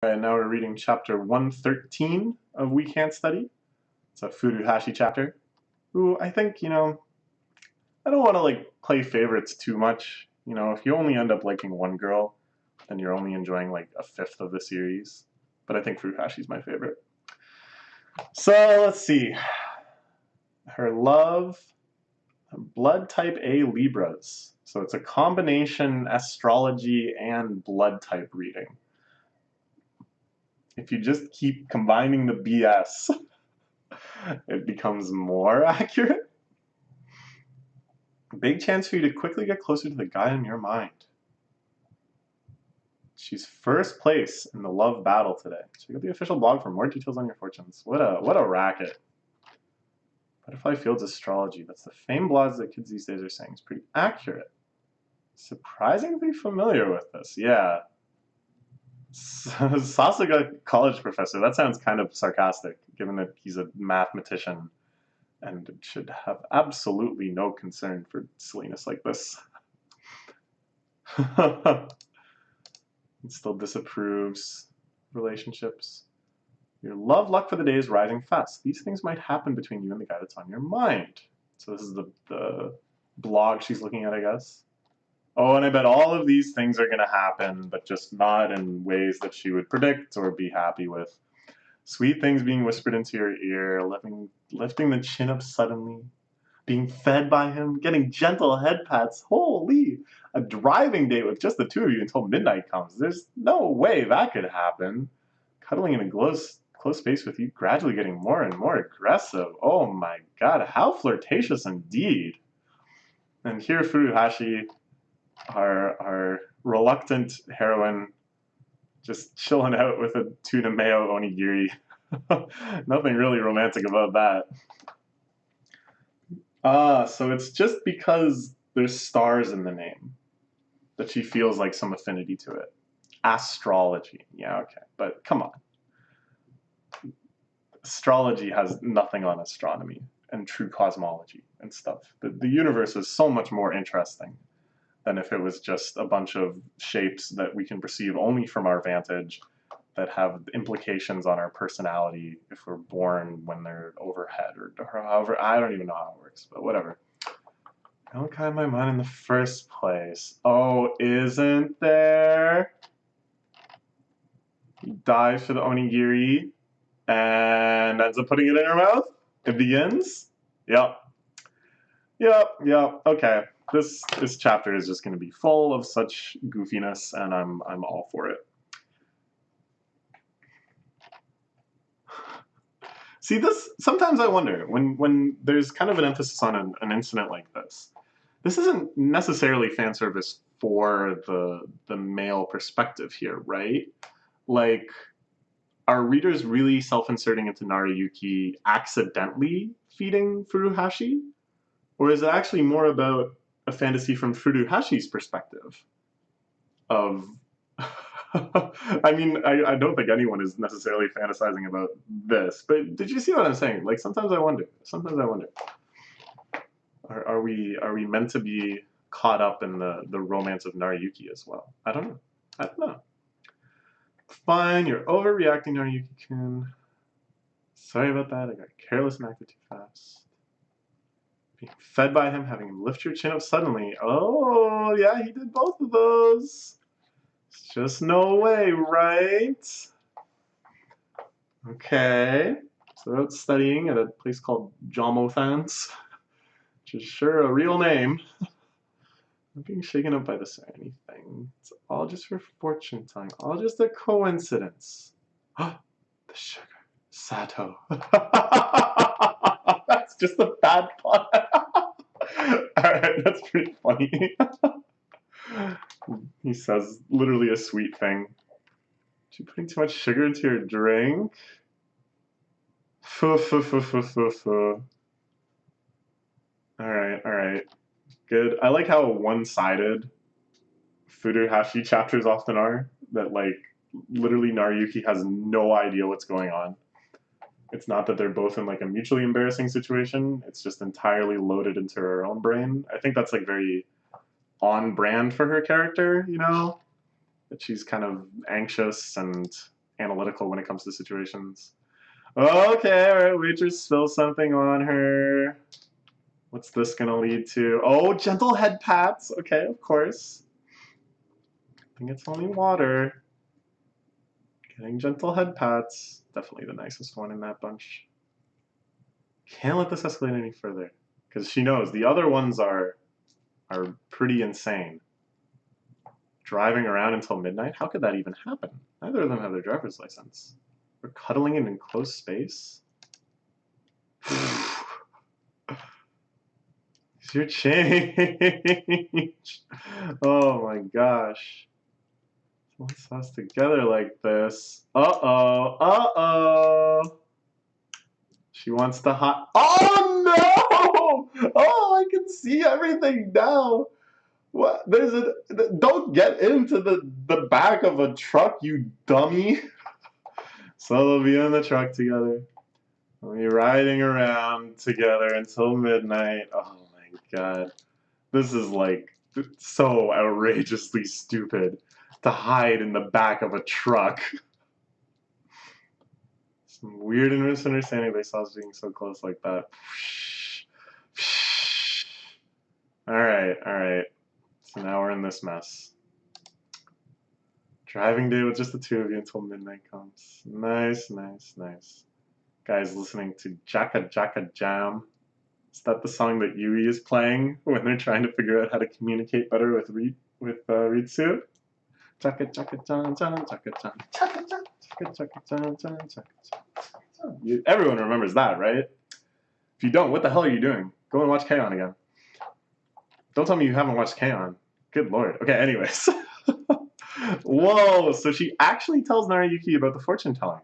And now we're reading chapter 113 of We Can't Study. It's a Furuhashi chapter. Ooh, I think, I don't want to play favorites too much. If you only end up liking one girl, then you're only enjoying like a fifth of the series. But I think Furuhashi's my favorite. So let's see. Her love, blood type A Libras. So it's a combination astrology and blood type reading. If you just keep combining the BS, it becomes more accurate. Big chance for you to quickly get closer to the guy in your mind. She's first place in the love battle today. Check out the official blog for more details on your fortunes. What a racket. Butterfly Fields Astrology. That's the famed blogs that kids these days are saying. It's pretty accurate. Surprisingly familiar with this. Yeah. Sasuga college professor. That sounds kind of sarcastic, given that he's a mathematician and should have absolutely no concern for silliness like this. It still disapproves relationships. Your love luck for the day is rising fast. These things might happen between you and the guy that's on your mind. So this is the blog she's looking at, I guess. Oh, and I bet all of these things are going to happen, but just not in ways that she would predict or be happy with. Sweet things being whispered into your ear, lifting the chin up suddenly, being fed by him, getting gentle head pats. Holy! A driving date with just the two of you until midnight comes. There's no way that could happen. Cuddling in a close space with you, gradually getting more and more aggressive. Oh my god, how flirtatious indeed. And here Furuhashi, our reluctant heroine, just chilling out with a tuna mayo onigiri. Nothing really romantic about that. So it's just because there's stars in the name that she feels like some affinity to it. Astrology. Yeah, okay. But come on. Astrology has nothing on astronomy and true cosmology and stuff. The universe is so much more interesting than if it was just a bunch of shapes that we can perceive only from our vantage that have implications on our personality if we're born when they're overhead or however. I don't even know how it works, but whatever. Don't kind my mind in the first place. Oh, isn't there? He dives for the onigiri and ends up putting it in her mouth. It begins. Yep. Okay. This chapter is just going to be full of such goofiness, and I'm all for it. See, this sometimes I wonder when there's kind of an emphasis on an incident like this. This isn't necessarily fan service for the male perspective here, right? Like, are readers really self-inserting into Narayuki accidentally feeding Furuhashi? Or is it actually more about a fantasy from Furuhashi's perspective? Of, I mean, I don't think anyone is necessarily fantasizing about this, but did you see what I'm saying? Like, sometimes I wonder. Are we meant to be caught up in the romance of Narayuki as well? I don't know. Fine, you're overreacting, Narayuki-kun. Sorry about that. I got careless and acted too fast. Being fed by him, having him lift your chin up suddenly. Oh, yeah, he did both of those. It's just no way, right? Okay. So they're out studying at a place called Jomothans, which is sure a real name. I'm being shaken up by this or anything. It's all just for fortune telling. All just a coincidence. The sugar. Sato. That's just a bad pun. Alright, that's pretty funny. He says literally a sweet thing. You putting too much sugar into your drink? Alright. Good. I like how one-sided Furuhashi chapters often are. That, like, literally Narayuki has no idea what's going on. It's not that they're both in, like, a mutually embarrassing situation. It's just entirely loaded into her own brain. I think that's, like, very on brand for her character, That she's kind of anxious and analytical when it comes to situations. Okay, alright, waitress spills something on her. What's this gonna lead to? Oh, gentle head pats. Okay, of course. I think it's only water. Getting gentle head pats. Definitely the nicest one in that bunch. Can't let this escalate any further. Because she knows the other ones are pretty insane. Driving around until midnight? How could that even happen? Neither of them have their driver's license. We're cuddling in enclosed space? It's your change. Oh my gosh. What's us together like this? Uh-oh. Uh-oh. She wants to hot. Oh no! Oh, I can see everything now. What? There's a. Don't get into the back of a truck, you dummy. So they'll be in the truck together. They'll be riding around together until midnight. Oh my god. This is like so outrageously stupid to hide in the back of a truck. Some weird misunderstanding they saw us being so close like that. Alright, alright. So now we're in this mess. Driving day with just the two of you until midnight comes. Nice, nice, nice. Guys listening to Jacka Jacka Jam. Is that the song that Yui is playing when they're trying to figure out how to communicate better with Ritsu? Jacka Jacka Jan Jan Jacka Jan Jacka Jan Jacka Jacka Jan Jan Jacka Jan. Everyone remembers that, right? If you don't, what the hell are you doing? Go and watch K-On! Again. Don't tell me you haven't watched K-On! Good lord. Okay, anyways. Whoa, so she actually tells Narayuki about the fortune telling.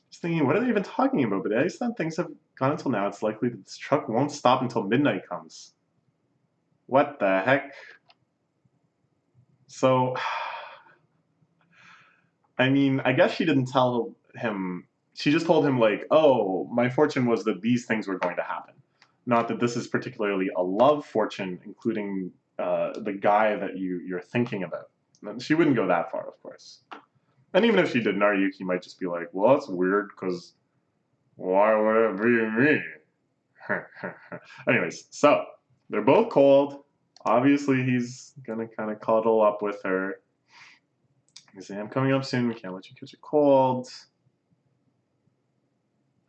Just thinking, what are they even talking about? But based on things have gone until now, it's likely that this truck won't stop until midnight comes. What the heck? So, I mean, I guess she didn't tell him. She just told him, like, oh, my fortune was that these things were going to happen. Not that this is particularly a love fortune, including the guy that you're thinking about. And she wouldn't go that far, of course. And even if she did, Narayuki might just be like, well, that's weird, because why would it be me? Anyways, so they're both cold. Obviously, he's going to kind of cuddle up with her. Exam coming up soon. We can't let you catch a cold.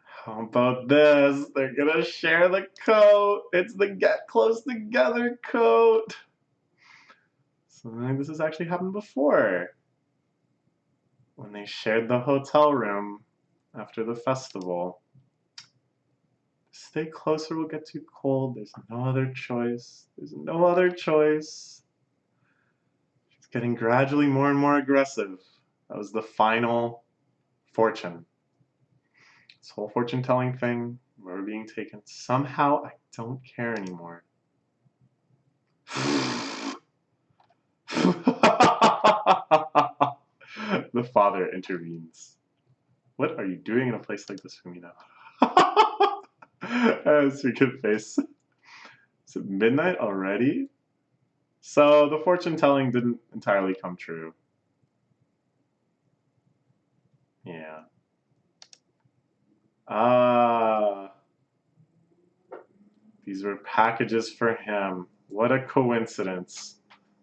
How about this? They're going to share the coat. It's the get close together coat. Something like this has actually happened before. When they shared the hotel room after the festival. Stay closer, we'll get too cold. There's no other choice. There's no other choice. She's getting gradually more and more aggressive. That was the final fortune. This whole fortune telling thing, we're being taken. Somehow I don't care anymore. The father intervenes. What are you doing in a place like this, Fumino? That's a good face. Is it midnight already? So the fortune telling didn't entirely come true. Yeah. These were packages for him. What a coincidence.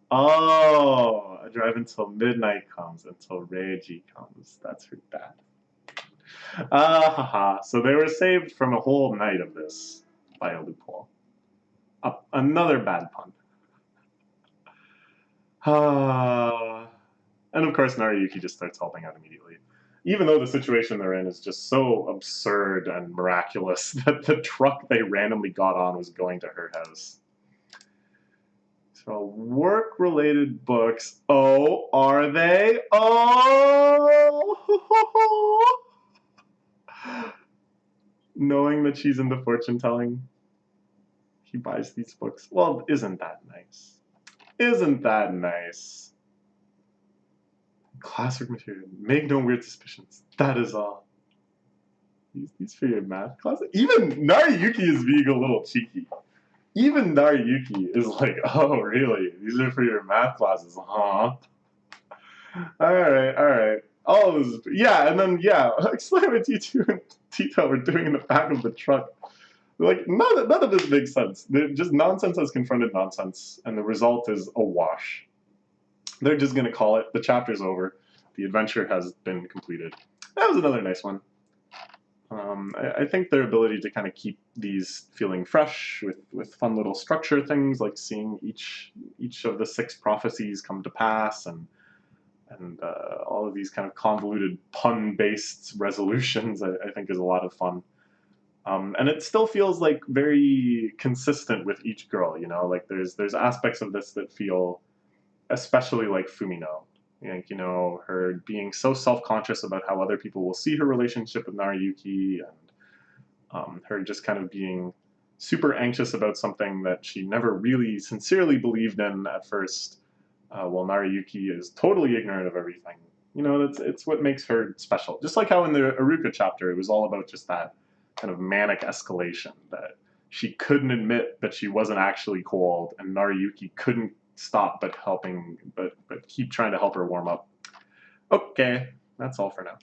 Oh, I drive until midnight comes, until Reiji comes. That's her dad. Haha. So they were saved from a whole night of this by a loophole. Another bad pun. And of course, Narayuki just starts helping out immediately. Even though the situation they're in is just so absurd and miraculous that the truck they randomly got on was going to her house. So work-related books. Oh, are they? Oh! Knowing that she's into fortune telling, he buys these books. Well, isn't that nice? Isn't that nice? Classwork material. Make no weird suspicions. That is all. These for your math class. Even Narayuki is being a little cheeky. Even Narayuki is like, oh, really? These are for your math classes, huh? Alright, alright. all of this, yeah, and then yeah, explain what T2 and Tito were doing in the back of the truck. Like none of this makes sense. They're just nonsense has confronted nonsense, and the result is a wash. They're just gonna call it the chapter's over. The adventure has been completed. That was another nice one. I think their ability to kind of keep these feeling fresh with fun little structure things, like seeing each of the 6 prophecies come to pass, and all of these kind of convoluted pun-based resolutions, I think is a lot of fun. And it still feels like very consistent with each girl, you know. Like there's aspects of this that feel especially like Fumino. Like, you know, her being so self-conscious about how other people will see her relationship with Nariyuki, and her just kind of being super anxious about something that she never really sincerely believed in at first, while Nariyuki is totally ignorant of everything. You know, it's what makes her special. Just like how in the Aruka chapter, it was all about just that kind of manic escalation, that she couldn't admit that she wasn't actually cold, and Nariyuki couldn't stop but keep trying to help her warm up. Okay, that's all for now.